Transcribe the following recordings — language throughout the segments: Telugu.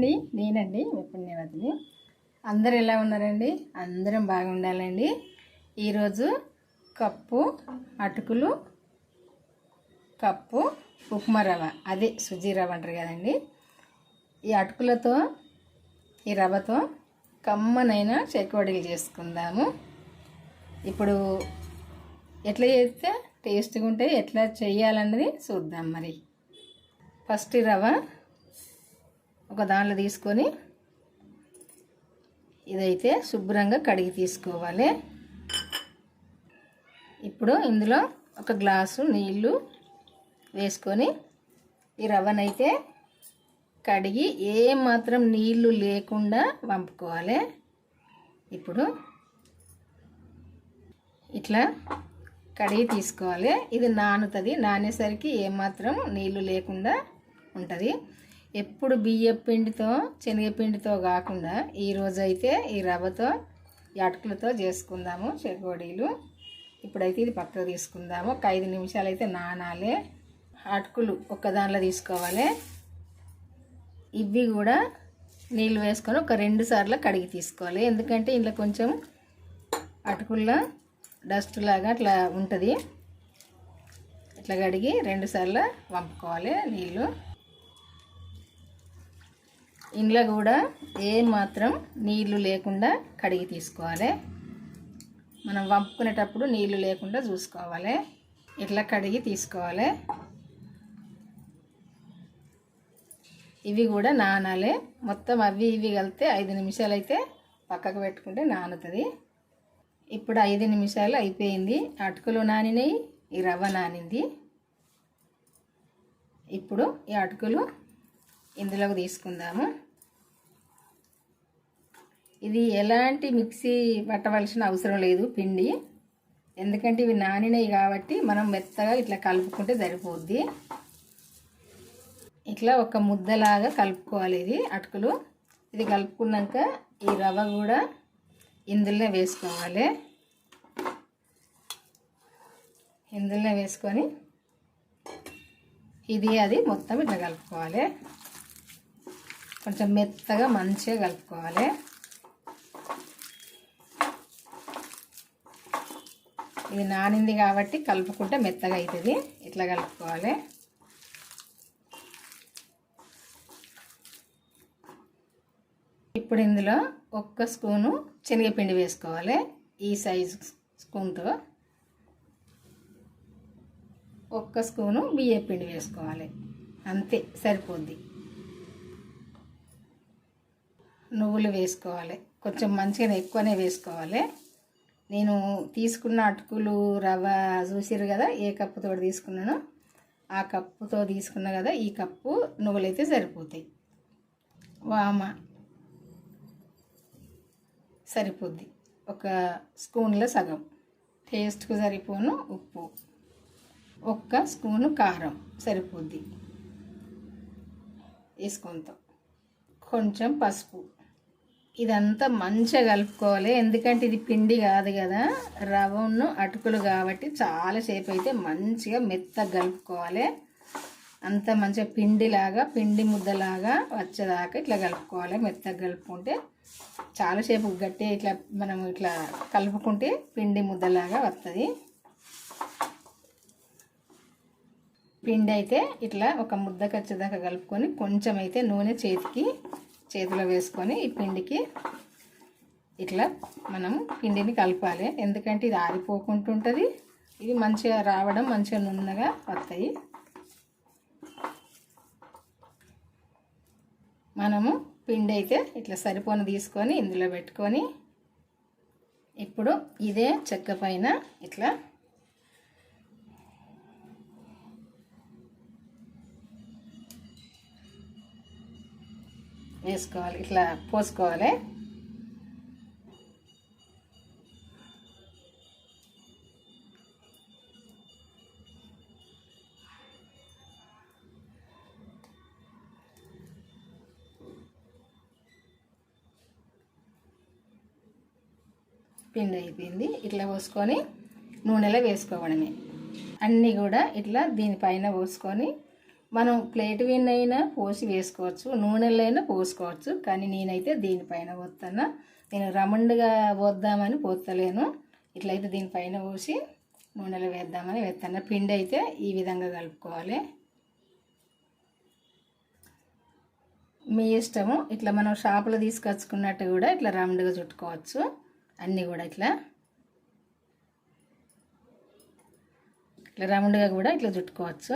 అండి, నేనండి మీ పుణ్యవతిని. అందరు ఎలా ఉన్నారండి? అందరం బాగుండాలండి. ఈరోజు కప్పు అటుకులు, కప్పు ఉప్మా రవ్వ, అదే సుజీ రవ్వ అంటారు కదండి. ఈ అటుకులతో, ఈ రవ్వతో కమ్మనైన చెకోడీలు చేసుకుందాము. ఇప్పుడు ఎట్లా చేస్తే టేస్ట్గా ఉంటే ఎట్లా చేయాలన్నది చూద్దాం. మరి ఫస్ట్ రవ్వ ఒక దాంట్లో తీసుకొని ఇదైతే శుభ్రంగా కడిగి తీసుకోవాలి. ఇప్పుడు ఇందులో ఒక గ్లాసు నీళ్ళు వేసుకొని ఈ రవ్వనైతే కడిగి ఏమాత్రం నీళ్లు లేకుండా వంపుకోవాలి. ఇప్పుడు ఇట్లా కడిగి తీసుకోవాలి. ఇది నానుతుంది. నానేసరికి ఏమాత్రం నీళ్లు లేకుండా ఉంటుంది. ఎప్పుడు బియ్యం పిండితో శనగపిండితో కాకుండా ఈరోజైతే ఈ రవ్వతో ఈ అటుకులతో చేసుకుందాము చెకోడీలు. ఇప్పుడైతే ఇది పక్కకు తీసుకుందాము. ఒక 5 నిమిషాలు అయితే నానాలి. అటుకులు ఒక్క దాంట్లో తీసుకోవాలి. ఇవి కూడా నీళ్ళు వేసుకొని ఒక 2 సార్లు కడిగి తీసుకోవాలి. ఎందుకంటే ఇందులో కొంచెం అటుకుల్లో డస్ట్ లాగా అట్లా ఉంటుంది. ఇట్లా కడిగి 2 సార్లు వంపుకోవాలి నీళ్ళు. ఇంట్లో కూడా ఏమాత్రం నీళ్లు లేకుండా కడిగి తీసుకోవాలి. మనం వంపుకునేటప్పుడు నీళ్లు లేకుండా చూసుకోవాలి. ఇట్లా కడిగి తీసుకోవాలి. ఇవి కూడా నానాలి. మొత్తం అవి ఇవి కలిపితే 5 నిమిషాలు అయితే పక్కకు పెట్టుకుంటే నానుతుంది. ఇప్పుడు 5 నిమిషాలు అయిపోయింది. అటుకులు నానినాయి, ఈ రవ్వ నానింది. ఇప్పుడు ఈ అటుకులు ఇందులోకి తీసుకుందాము. ఇది ఎలాంటి మిక్సీ పట్టవలసిన అవసరం లేదు పిండి, ఎందుకంటే ఇవి నానినాయి కాబట్టి మనం మెత్తగా ఇట్లా కలుపుకుంటే సరిపోద్ది. ఇట్లా ఒక ముద్దలాగా కలుపుకోవాలి ఇది అటుకులు. ఇది కలుపుకున్నాక ఈ రవ్వ కూడా ఇందులో వేసుకోవాలి. ఇందులో వేసుకొని ఇది అది మొత్తం ఇట్లా కలుపుకోవాలి. కొంచెం మెత్తగా మంచిగా కలుపుకోవాలి. ఇది నానింది కాబట్టి కలుపుకుంటే మెత్తగా అవుతుంది. ఇట్లా కలుపుకోవాలి. ఇప్పుడు ఇందులో 1 స్పూను శనగపిండి వేసుకోవాలి. ఈ సైజు స్పూన్తో 1 స్పూను బియ్యం పిండి వేసుకోవాలి. అంతే సరిపోద్ది. నువ్వులు వేసుకోవాలి. కొంచెం మంచిగా ఎక్కువనే వేసుకోవాలి. నేను తీసుకున్న అటుకులు రవ్వ చూసిరు కదా, ఏ కప్పుతో తీసుకున్నానో ఆ కప్పుతో తీసుకున్నా కదా, ఈ కప్పు నువ్వులైతే సరిపోతాయి. వామ సరిపోద్ది. 1 స్పూన్లో సగం. టేస్ట్కు సరిపోను ఉప్పు, 1 స్పూను కారం సరిపోద్ది వేసుకుంటాం. కొంచెం పసుపు. ఇదంతా మంచిగా కలుపుకోవాలి. ఎందుకంటే ఇది పిండి కాదు కదా, రవ్వను అటుకులు కాబట్టి చాలాసేపు అయితే మంచిగా మెత్తగా కలుపుకోవాలి. అంత మంచిగా పిండిలాగా, పిండి ముద్దలాగా వచ్చేదాకా ఇట్లా కలుపుకోవాలి. మెత్తగా కలుపుకుంటే చాలాసేపు గట్టిగా ఇట్లా మనం ఇట్లా కలుపుకుంటే పిండి ముద్దలాగా వస్తుంది. పిండి అయితే ఇట్లా ఒక ముద్దకు వచ్చేదాకా కలుపుకొని కొంచెం అయితే నూనె చేతిలో వేసుకొని ఈ పిండికి ఇట్లా మనం పిండిని కలపాలి. ఎందుకంటే ఇది ఆరిపోకుంటుంటుంది. ఇది మంచిగా రావడం, మంచిగా నున్నగా వస్తాయి. మనము పిండి అయితే ఇట్లా సరిపోను తీసుకొని ఇందులో పెట్టుకొని ఇప్పుడు ఇదే చెక్క పైన ఇట్లా వేసుకోవాలి. ఇట్లా పోసుకోవాలి. పిండి అయిపోయింది. ఇట్లా పోసుకొని నూనెలో వేసుకోవడమే. అన్నీ కూడా ఇట్లా దీనిపైన పోసుకొని మనం ప్లేట్ విన్నైనా పోసి వేసుకోవచ్చు, నూనెలో అయినా పోసుకోవచ్చు. కానీ నేనైతే దీనిపైన పోస్తాను. నేను రౌండ్గా పోద్దామని పోస్తలేను. ఇట్లయితే దీనిపైన పోసి నూనెలో వేద్దామని వేస్తాను. పిండి అయితే ఈ విధంగా కలుపుకోవాలి. మీ ఇష్టము. ఇట్లా మనం షాపులో తీసుకొచ్చుకున్నట్టు కూడా ఇట్లా రౌండ్గా చుట్టుకోవచ్చు. అన్నీ కూడా ఇట్లా రౌండ్గా కూడా ఇట్లా చుట్టుకోవచ్చు.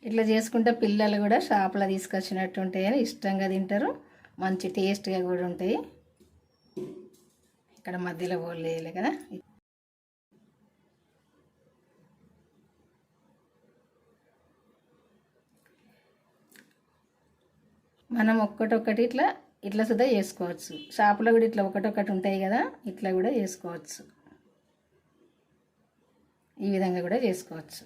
ఇట్లా చేసుకుంటే పిల్లలు కూడా షాపులో తీసుకొచ్చినట్టు ఉంటాయని ఇష్టంగా తింటారు. మంచి టేస్ట్గా కూడా ఉంటాయి. ఇక్కడ మధ్యలో పోలేయాలి కదా. మనం ఒక్కటొక్కటి ఇట్లా ఇట్లా సుద్ధా చేసుకోవచ్చు. షాపులో కూడా ఇట్లా ఒకటొక్కటి ఉంటాయి కదా, ఇట్లా కూడా చేసుకోవచ్చు. ఈ విధంగా కూడా చేసుకోవచ్చు.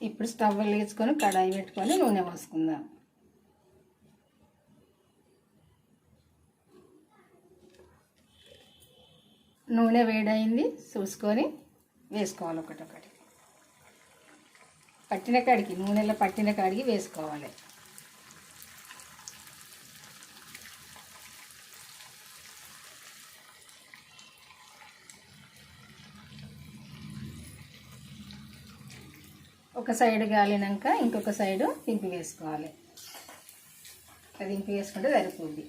ఇప్పుడు స్టవ్ వెలిగించుకొని కడాయి పెట్టుకొని నూనె పోసుకుందాం. నూనె వేడైంది చూసుకొని వేసుకోవాలి. ఒకటొకటి పట్టిన కాడికి, నూనెలో పట్టిన కాడికి వేసుకోవాలి. ఒక సైడ్ గాలినాక ఇంకొక సైడు దింపి వేసుకోవాలి. ఇట్లా దింపి వేసుకుంటే సరిపోద్ది.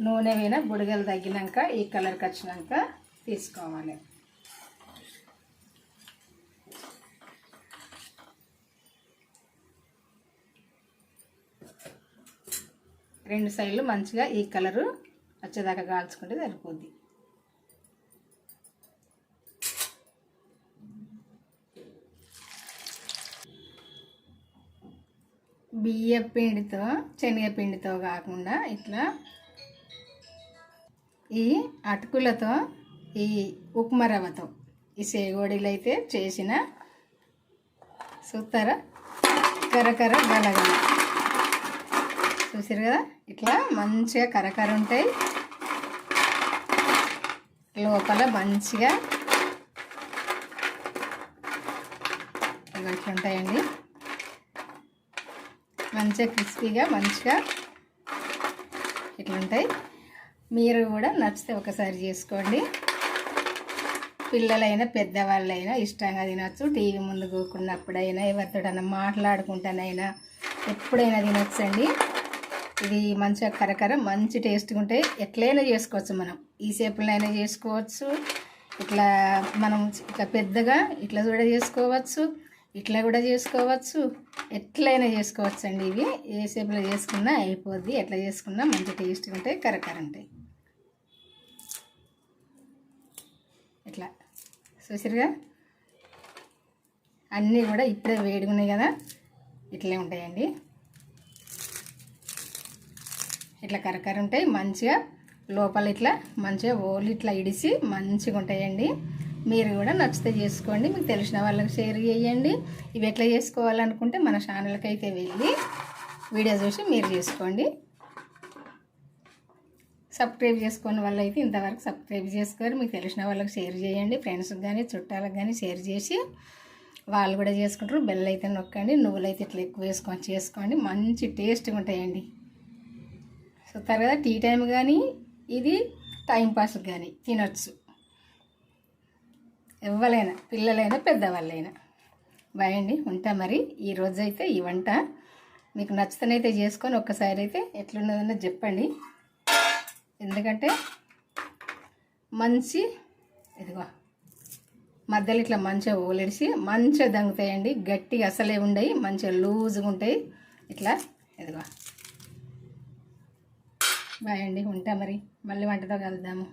నూనె మీద బుడగలు తగ్గినాక ఈ కలర్కి వచ్చినాక తీసుకోవాలి. రెండు సైడ్లు మంచిగా ఈ కలరు వచ్చేదాకా కాల్చుకుంటే సరిపోద్ది. బియ్య పిండితో శనగపిండితో కాకుండా ఇట్లా ఈ అటుకులతో, ఈ ఉప్మా రవ్వతో ఈ సేగోడీలు అయితే చేసిన చూస్తారా కరకర గలగల. చూసారు కదా, ఇట్లా మంచిగా కరకర ఉంటాయి. లోపల మంచిగా ఇట్లా ఉంటాయండి. మంచిగా క్రిస్పీగా మంచిగా ఇట్లుంటాయి. మీరు కూడా నచ్చితే ఒకసారి చేసుకోండి. పిల్లలైనా పెద్దవాళ్ళైనా ఇష్టంగా తినచ్చు. టీవీ ముందు కూకున్నప్పుడైనా ఎవరితోటైనా మాట్లాడుకుంటానైనా ఎప్పుడైనా తినొచ్చండి. ఇది మంచిగా కరకర మంచి టేస్ట్గా ఉంటాయి. ఎట్లయినా చేసుకోవచ్చు. మనం ఈ సేపులైనా చేసుకోవచ్చు. ఇట్లా మనం ఇట్లా పెద్దగా ఇట్లా కూడా చేసుకోవచ్చు, ఇట్లా కూడా చేసుకోవచ్చు. ఎట్లయినా చేసుకోవచ్చు అండి. ఇవి ఏ షేప్లో చేసుకున్నా అయిపోద్ది. ఎట్లా చేసుకున్నా మంచి టేస్ట్గా ఉంటాయి, కరకర ఉంటాయి. ఇట్లా చూసిరుగా అన్నీ కూడా ఇప్పుడే వేడిగా ఉన్నాయి కదా, ఇట్లే ఉంటాయండి. ఇట్లా కరకర ఉంటాయి. మంచిగా లోపల ఇట్లా మంచిగా ఓళ్ళు ఇట్లా ఇడిసి మంచిగా ఉంటాయండి. మీరు కూడా నచ్చితే చేసుకోండి. మీకు తెలిసిన వాళ్ళకి షేర్ చేయండి. ఇవి ఎట్లా చేసుకోవాలనుకుంటే మన ఛానల్కి అయితే వెళ్ళి వీడియో చూసి మీరు చేసుకోండి. సబ్స్క్రైబ్ చేసుకున్న వాళ్ళు అయితే ఇంతవరకు సబ్స్క్రైబ్ చేసుకోరు. మీకు తెలిసిన వాళ్ళకి షేర్ చేయండి. ఫ్రెండ్స్కి కానీ చుట్టాలకు కానీ షేర్ చేసి వాళ్ళు కూడా చేసుకుంటారు. బెల్ అయితే నొక్కండి. నువ్వులు అయితే ఇట్లా ఎక్కువ వేసుకొని చేసుకోండి. మంచి టేస్ట్గా ఉంటాయండి. చూస్తారు కదా, టీ టైం కానీ ఇది టైంపాస్కి కానీ తినొచ్చు. ఎవరైనా పిల్లలైనా పెద్దవాళ్ళైనా. బాయ్ అండి, ఉంటా మరి. ఈరోజైతే ఈ వంట మీకు నచ్చితేనైతే చేసుకొని ఒక్కసారి అయితే ఎట్లున్నదన్నది చెప్పండి. ఎందుకంటే మంచి ఇదిగో మధ్యలో ఇట్లా మంచిగా ఓలిడిసి మంచిగా దంగుతాయండి. గట్టిగా అసలే ఉండయి, మంచిగా లూజ్గా ఉంటాయి. ఇట్లా ఇదిగో. బాయ్ అండి, ఉంటా మరి. మళ్ళీ వంటతో కలుద్దాము.